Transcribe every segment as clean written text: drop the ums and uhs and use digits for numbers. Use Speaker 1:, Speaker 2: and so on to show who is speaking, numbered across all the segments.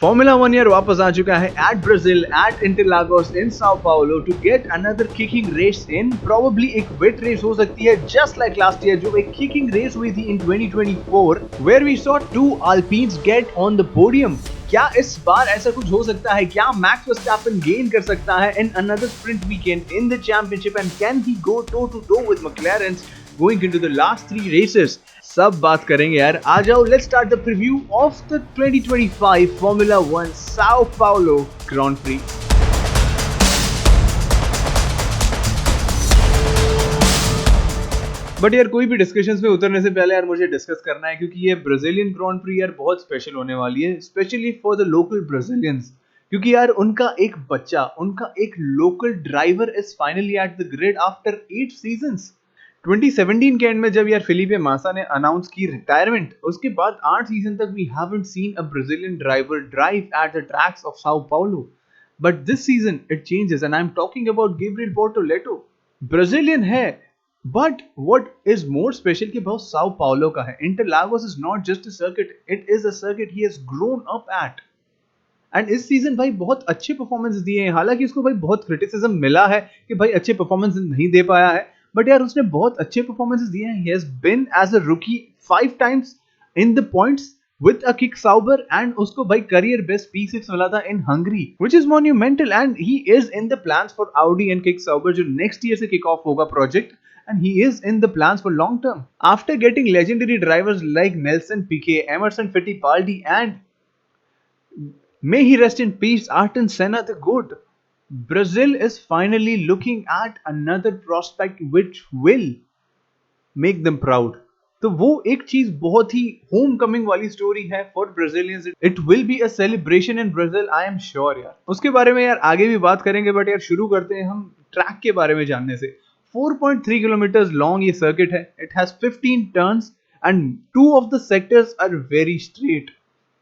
Speaker 1: Formula one year वापस आ चुका है at Brazil at Interlagos in Sao Paulo to get another kicking race in probably एक wet race हो सकती है जस्ट लाइक लास्ट ईयर जो एक किकिंग रेस हुई थी in 2024 where we saw two Alpines get on the podium. क्या इस बार ऐसा कुछ हो सकता है? क्या मैक्स वर्स्टैपेन गेन कर सकता है in another sprint weekend in the championship and can he go toe to toe with McLaren going into the last 3 races? सब बात करेंगे यार। आ जाओ, let's start the preview of the 2025 formula one Sao Paulo Grand Prix. But यार कोई भी discussions में उतरने से पहले यार मुझे डिस्कस करना है क्योंकि ये ब्राजीलियन ग्रांड प्री यार बहुत स्पेशल होने वाली है, specially for the local Brazilians. क्योंकि यार उनका एक बच्चा, उनका एक local driver is finally at the grid after 8 seasons. 2017 के एंड में जब यार फिलिपे मासा ने अनाउंस की रिटायरमेंट, उसके बाद 8 सीजन तक we haven't seen a Brazilian driver drive at the tracks of Sao Paulo. But this season it changes and I am talking about Gabriel Bortoleto. Brazilian है, but what is more special कि बहुत Sao Paulo का है। इंटरलागोस is not just a circuit, it is a circuit he has grown up at। And इस season भाई बहुत अच्छे performance दिए हैं। हालांकि उसको भाई बहुत क्रिटिसिज्म मिला है कि भाई अच्छे परफॉर्मेंस नहीं दे पाया है, बट यार उसने बहुत अच्छे परफॉर्मेंसेस दिए हैं। He has been as a rookie 5 times in the points with a kick sauber and उसको भाई career best P6 मिला था in Hungary which is monumental and he is in the plans for Audi and kick sauber जो next year से kick off होगा project and he is in the plans for long term after getting legendary drivers like Nelson Piquet, Emerson Fittipaldi and may he rest in peace Ayrton Senna the good. Brazil is finally looking at another prospect which will make them proud। तो वो एक चीज बहुत ही home coming वाली story है for Brazilians. It will be a celebration in Brazil, I am sure यार। उसके बारे में यार आगे भी बात करेंगे, बट यार शुरू करते हैं हम ट्रैक के बारे में जानने से। 4.3 किलोमीटर लॉन्ग ये सर्किट है। It has 15 turns and 2 of the sectors are very straight.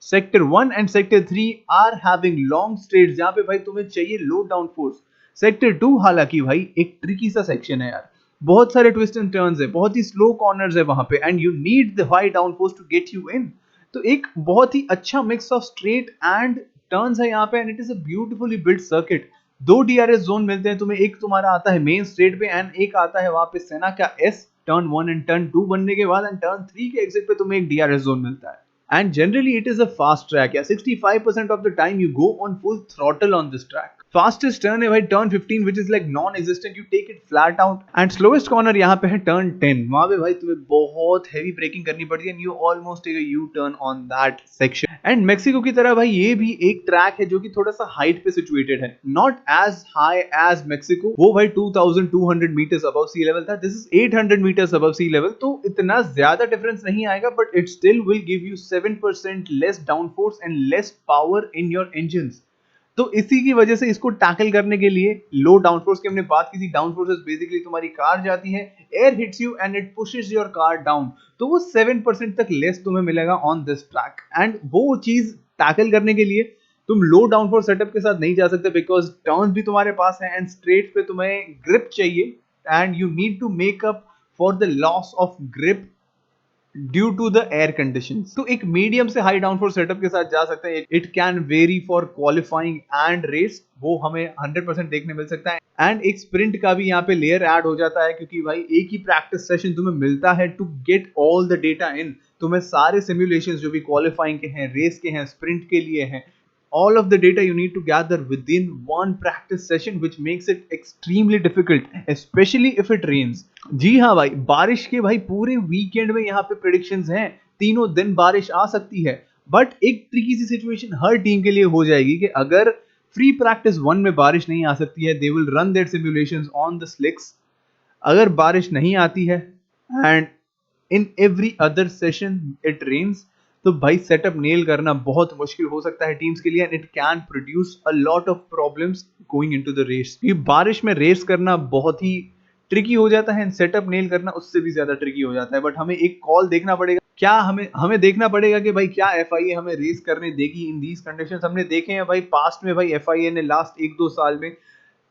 Speaker 1: Sector 1 and sector 3 are having long straight जहां पे भाई तुम्हें चाहिए लो डाउन फोर्स। सेक्टर 2 हालांकि भाई एक ट्रिकी सा सेक्शन है यार, बहुत सारे ट्विस्ट एंड टर्न्स है, बहुत ही स्लो कॉर्नर्स है वहां पे and you need the high downforce to get you in. तो एक बहुत ही अच्छा mix of straight and turns है यहाँ पे and it is a beautifully built circuit. 2 DRS zone मिलते हैं तुम्हें, एक तुम्हारा आता है मेन स्ट्रेट पे एंड एक आता है वहां पे सेना का एस टर्न 1 एंड टर्न 2 बनने के बाद एंड टर्न 3 के एग्जिट पे तुम्हें एक डीआरएस जोन मिलता है। And generally it is a fast track, yeah, 65% of the time you go on full throttle on this track। Fastest turn है भाई turn 15 which is like non-existent, you take it flat out and slowest corner यहाँ पे है turn 10। वहां पे भाई तुम्हें बहुत heavy braking करनी पड़ती है and you almost take a U-turn on that section। And Mexico की तरह भाई ये भी एक ट्रैक है जो कि थोड़ा सा हाइट पे सिचुएटेड है, not as high as Mexico. वो भाई 2200 meters above sea level था, this is 800 meters above sea level। तो इतना ज्यादा डिफरेंस नहीं आएगा, but it still will give you 7% less downforce and less power in your engines। तो इसी की वजह से इसको टैकल करने के लिए लो डाउनफोर्स की हमने बात की थी। डाउनफोर्स बेसिकली तुम्हारी कार जाती है, air hits you and it pushes your car down, तो वो 7% तक लेस तुम्हें मिलेगा ऑन दिस ट्रैक। एंड वो चीज टैकल करने के लिए तुम लो डाउनफोर्स सेटअप के साथ नहीं जा सकते बिकॉज टर्न्स भी तुम्हारे पास है एंड स्ट्रेट पे तुम्हें ग्रिप चाहिए and you need to make up for the loss of grip due to the air conditions. तो एक मीडियम से हाई डाउनफोर्स सेटअप के साथ जा सकते हैं। It can very for qualifying and race, वो हमें 100% देखने मिल सकता है। एंड एक स्प्रिंट का भी यहाँ पे लेयर ऐड हो जाता है क्योंकि भाई एक ही प्रैक्टिस सेशन तुम्हें मिलता है to get all the data in. तुम्हें सारे सिमुलेशंस जो भी क्वालिफाइंग के हैं, रेस के हैं, स्प्रिंट के लिए हैं, all of the data you need to gather within one practice session which makes it extremely difficult especially if it rains। जी हाँ भाई, बारिश के भाई पूरे वीकेंड में यहाँ पे प्रेडिक्शंस हैं, तीनों दिन बारिश आ सकती है। बट एक ट्रिकी सी सिचुएशन हर टीम के लिए हो जाएगी कि अगर फ्री प्रैक्टिस 1 में बारिश नहीं आ सकती है, they will run their simulations on the slicks. अगर बारिश नहीं आती है and in every other session it rains, तो भाई सेटअप नेल करना बहुत मुश्किल हो सकता है टीम्स के लिए and it can produce a lot of problems going into the race. ये बारिश में रेस करना बहुत ही ट्रिकी हो जाता है एंड सेटअप नेल करना उससे भी ज्यादा ट्रिकी हो जाता है। बट हमें एक कॉल देखना पड़ेगा, क्या हमें देखना पड़ेगा कि भाई क्या एफआईए हमें रेस करने देगी इन दीज कंडीशंस। हमने देखे हैं भाई पास्ट में, भाई एफआईए ने लास्ट 1-2 साल में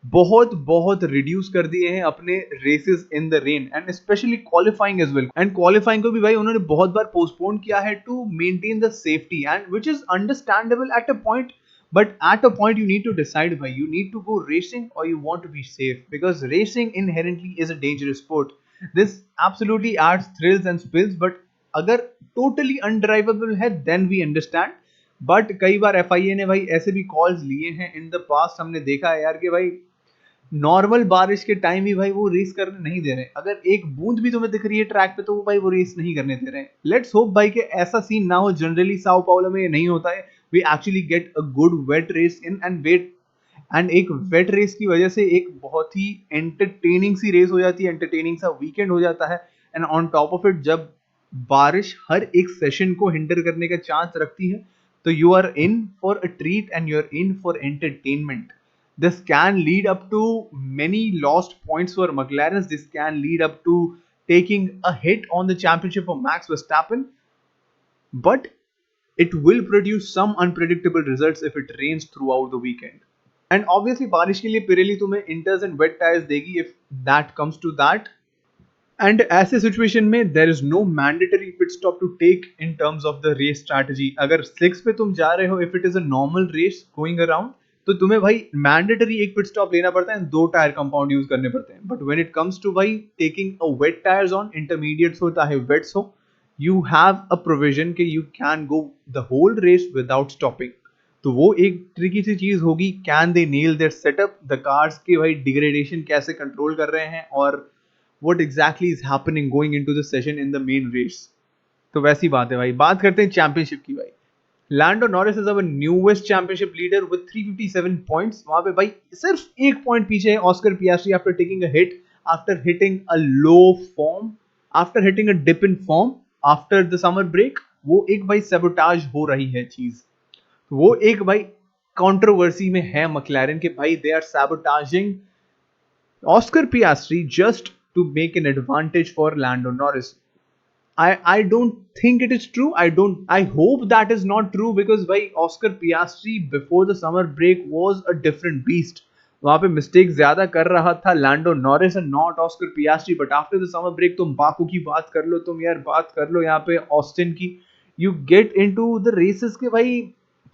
Speaker 1: बहुत बहुत रिड्यूस कर दिए हैं अपने races in the rain and specially qualifying as well. And qualifying को भी भाई उन्होंने बहुत बार पोस्टपोन किया है to maintain the safety and which is understandable at a point, but at a point you need to decide why you need to go racing or you want to be safe, because racing inherently is a dangerous sport. This absolutely adds thrills and spills, but अगर totally undrivable है then we understand. But कई बार FIA ने भाई ऐसे भी calls लिए हैं in the past, हमने देखा है यार कि भाई नॉर्मल बारिश के टाइम ही भाई वो रेस करने नहीं दे रहे। अगर एक बूंद भी तुम्हें दिख रही है ट्रैक पे तो वो भाई वो रेस नहीं करने दे रहे हैं। लेट्स होप भाई कि ऐसा सीन ना हो। जनरली साओ पाउलो में ये नहीं होता है। We actually get a good wet race in and wet, and एक वेट रेस की वजह से एक बहुत ही एंटरटेनिंग सी रेस हो जाती है, एंटरटेनिंग सा वीकेंड हो जाता है। And on top of it जब बारिश हर एक सेशन को हिंडर करने का चांस रखती है तो you are in for a treat and you are in for entertainment. This can lead up to many lost points for McLaren. This can lead up to taking a hit on the championship for Max Verstappen, but it will produce some unpredictable results if it rains throughout the weekend. And obviously बारिश के लिए Pirelli तुम्हें inters and wet tires देगी if that comes to that. And ऐसे situation में there is no mandatory pit stop to take in terms of the race strategy. अगर slicks पे तुम जा रहे हो, if it is a normal race going around, तो तुम्हें भाई मैंडेटरी एक पिट स्टॉप लेना पड़ता है, दो टायर कंपाउंड यूज करने पड़ते हैं। But when it comes to भाई taking a wet tyres on, intermediates हो चाहे वेट्स हो, यू हैव अ प्रोविजन के you can go the whole race without stopping. तो वो एक ट्रिकी सी चीज होगी, can they nail their setup, the cars के भाई डिग्रेडेशन कैसे कंट्रोल कर रहे हैं और what exactly is happening going into the session in the main race। तो वैसी बात है भाई। बात करते हैं चैंपियनशिप की भाई। Lando Norris is our newest championship leader with 357 points. वहां पे भाई सिर्फ एक पॉइंट पीछे है Oscar Piastri after taking a hit, after hitting a low form, after hitting a dip in form after the summer break. वो एक भाई सेबोटाज हो रही है चीज, वो एक भाई कंट्रोवर्सी में है मकलैरन के भाई they are sabotaging Oscar Piastri just to make an advantage for Lando Norris. I don't think it is true. I hope that is not true because by Oscar Piastri before the summer break was a different beast. वहां पे mistake ज्यादा कर रहा था Lando Norris and not Oscar Piastri. But after the summer break तुम Baku की बात कर लो, तुम यार बात कर लो यहाँ पे ऑस्टिन की, you get into the races के भाई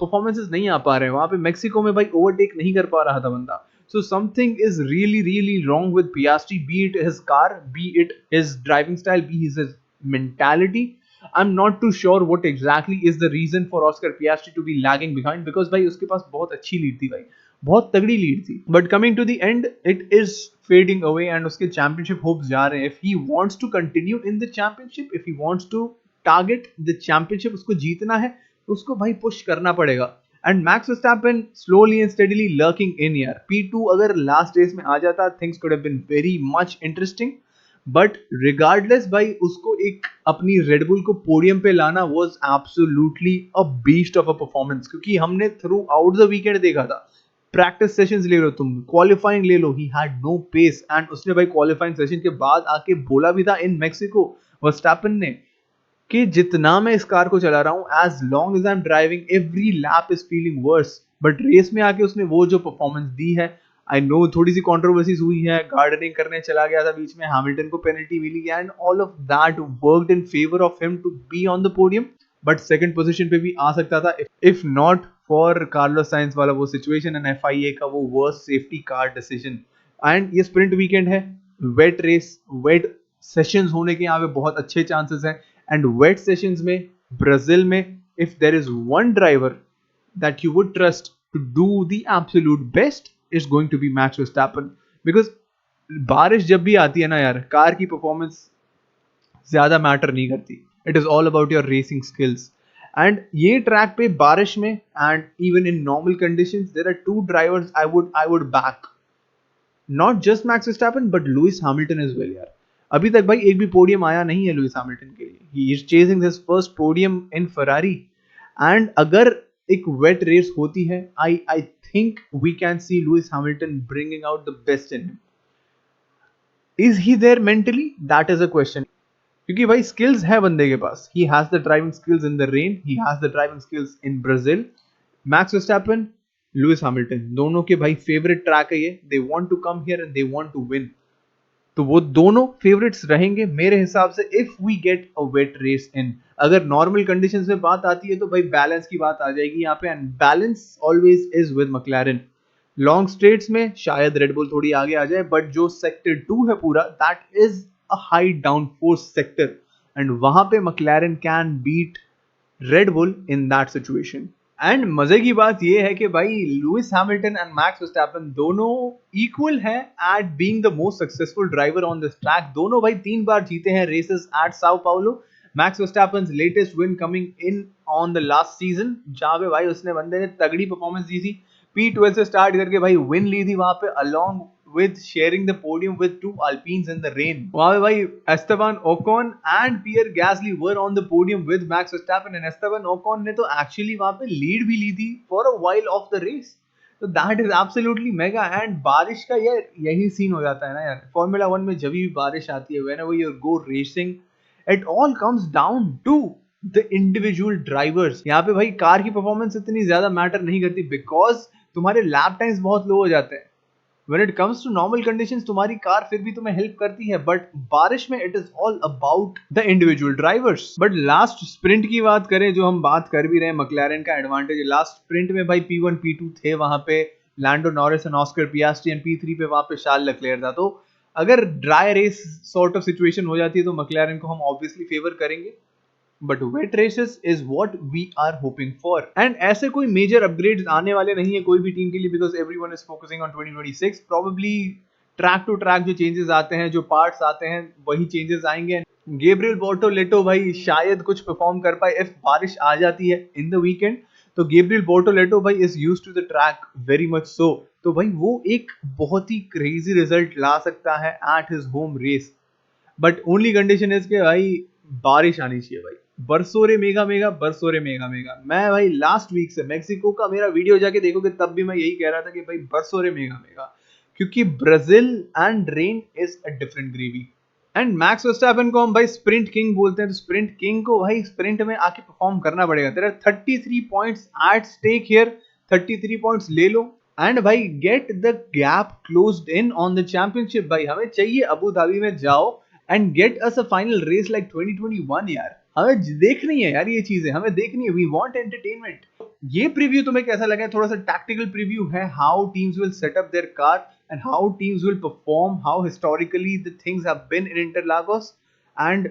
Speaker 1: परफॉर्मेंसेस नहीं आ पा रहे हैं। वहां पे मेक्सिको में भाई ओवरटेक नहीं कर पा रहा था बंदा। So something is really, really wrong with Piastri, be it his car, be it his driving style, be his mentality. I'm not too sure what exactly is the reason for Oscar Piastri to be lagging behind because भाई उसके पास बहुत अच्छी lead थी भाई, बहुत तगड़ी lead थी। But coming to the end, it is fading away and उसके championship hopes जा रहे हैं। If he wants to continue in the championship, if he wants to target the championship, उसको जीतना है, उसको भाई पुश करना पड़ेगा। And Max Verstappen slowly and steadily lurking in यार। P2 अगर लास्ट रेस में आ जाता, things could have been very much interesting. But regardless भाई उसको एक अपनी रेडबुल को पोडियम पे लाना was absolutely a beast of a performance, क्योंकि हमने थ्रू आउट द वीकेंड देखा था। प्रैक्टिस सेशंस ले लो, तुम क्वालिफाइंग ले लो, he had no pace. And उसने भाई क्वालिफाइंग सेशन के बाद आके बोला भी था इन मेक्सिको वर्स्टैपेन ने कि जितना मैं इस कार को चला रहा हूं, as long as I am driving every lap is feeling worse. But race में आके उसने वो जो परफॉर्मेंस दी है, आई नो थोड़ी सी कॉन्ट्रोवर्सीज हुई है, गार्डनिंग करने चला गया था बीच में, हैमिल्टन को पेनल्टी मिली and all of that worked in favour of him to be on the podium. But second position पे भी आ सकता था if not for Carlos Sainz वाला वो सिचुएशन एंड FIA का वो worst safety car decision. And ये स्प्रिंट वीकेंड है, वेट रेस, वेट सेशंस होने के यहाँ पे बहुत अच्छे चांसेस हैं। एंड वेट सेशंस में ब्राजील में if there is one driver that you would trust to do the absolute best is going to be Max Verstappen, because बारिश जब भी आती है ना यार, कार की परफॉर्मेंस ज्यादा मैटर नहीं करती। It is all about your racing skills. And ये ट्रैक पे बारिश में and even in normal conditions there are two drivers I would back, not just Max Verstappen but Lewis Hamilton as well यार। अभी तक भाई एक भी पोडियम आया नहीं है लुइस हैमिल्टन के लिए। He is chasing his first podium in Ferrari. And अगर एक वेट रेस होती है, I think we can see Lewis Hamilton bringing out the best in him. Is he there mentally, that is a question. क्योंकि भाई skills है बंदे के पास, he has the driving skills in the rain, he has the driving skills in Brazil. Max Verstappen Lewis Hamilton, दोनों के भाई favourite track है ये, they want to come here and they want to win. तो वो दोनों favourites रहेंगे मेरे हिसाब से if we get a wet race in. अगर नॉर्मल कंडीशंस में बात आती है तो भाई बैलेंस की बात आ जाएगी यहाँ पे, and balance always is with McLaren. Long straights में शायद रेडबुल थोड़ी आगे आ जाए, बट जो सेक्टर 2 है पूरा, that is a high downforce sector, and वहां पे McLaren can beat Red Bull in that situation. And मजे की बात यह है कि भाई Lewis Hamilton and Max Verstappen दोनों इक्वल हैं at being the most successful driver on this track. दोनों भाई 3 बार जीते हैं races at Sao Paulo. Max Verstappen's latest win coming in on the last season, जहां पे भाई उसने बंदे ने तगड़ी परफॉर्मेंस दी थी, P12 से स्टार्ट करके भाई विन ली थी वहां पे, along with sharing the podium with 2 Alpines in the rain. वहां पे भाई Esteban Ocon and Pierre Gasly were on the podium with Max Verstappen, and Esteban Ocon ने तो actually वहां पे लीड भी ली थी for a while of the race. तो that is absolutely mega. and बारिश का यार यही सीन हो जाता है ना यार, फॉर्मूला 1 में जब भी बारिश आती है, whenever you go racing, it all comes down to the individual drivers. यहाँ पे भाई कार की परफॉर्मेंस इतनी ज्यादा मैटर नहीं करती, बिकॉज तुम्हारे लैप टाइम्स बहुत लो हो जाते हैं। When it comes to normal conditions, तुम्हारी कार फिर भी तुम्हें हेल्प करती है, बट बारिश में it is all about the individual drivers. But last sprint की बात करें, जो हम बात कर भी रहे हैं, मैक्लारेन का एडवांटेज लास्ट स्प्रिंट में भाई P1 P2 थे वहां पे, Lando Norris and Oscar Piastri, and P3 पे वहां पे शार्ल लेक्लेयर था। तो अगर dry race sort of situation हो जाती है तो मैक्लारेन को हम ऑब्वियसली फेवर करेंगे, but wet races is what we are hoping for. And ऐसे कोई मेजर अपग्रेड्स आने वाले नहीं है कोई भी टीम के लिए, because everyone is focusing on 2026। Probably track to track जो चेंजेस आते हैं, जो पार्ट्स आते हैं, वही चेंजेस आएंगे। गेब्रियल बोर्टोलेटो भाई शायद कुछ परफॉर्म कर पाए इफ बारिश आ जाती है इन द वीकेंड। तो गेब्रियल बोर्टोलेटो भाई is used to the track very much so, तो भाई वो एक बहुत ही क्रेजी रिजल्ट ला सकता है at his home race. But only condition is के भाई बारिश आनी चाहिए भाई, बरसोरे मेगा मेगा, बरसोरे मेगा मेगा। मैं भाई लास्ट वीक से मेक्सिको का मेरा वीडियो जाके देखोगे तब भी मैं यही कह रहा था कि भाई बरसोरे मेगा मेगा, क्योंकि Brazil and rain is a different gravy. And Max Verstappen को हम भाई स्प्रिंट किंग बोलते हैं, तो स्प्रिंट किंग को भाई स्प्रिंट में आके परफॉर्म करना पड़ेगा। तेरा 33 points at stake here, 33 points ले लो एंड भाई get the gap closed in on the championship. भाई हमें चाहिए अबू धाबी में जाओ and get us a final race like 2021 यार। हमें देखनी है यार ये चीजें, हमें देखनी है, वी वांट एंटरटेनमेंट। ये प्रीव्यू तुम्हें कैसा लगा? थोड़ा सा टैक्टिकल प्रीव्यू है, how teams will set up their car and how teams will perform, how historically the things have been in Interlagos, and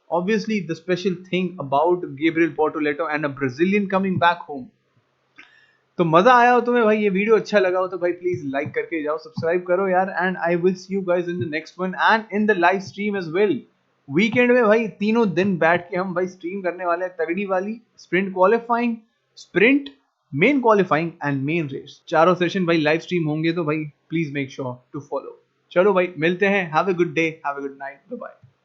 Speaker 1: obviously the special thing about Gabriel Bortoleto and a Brazilian coming back home। तो मजा आया हो तुम्हें भाई, ये video अच्छा लगा हो तो भाई प्लीज लाइक करके जाओ, सब्सक्राइब करो यार, and I will see you guys in the next one and in the live stream as well. Weekend में भाई तीनों दिन बैठ के हम भाई स्ट्रीम करने वाले हैं तगड़ी वाली, sprint qualifying, sprint, main qualifying and main race, चारों सेशन भाई लाइव स्ट्रीम होंगे, तो भाई please make sure to follow. चलो भाई मिलते हैं, have a good day, have a good night, bye bye.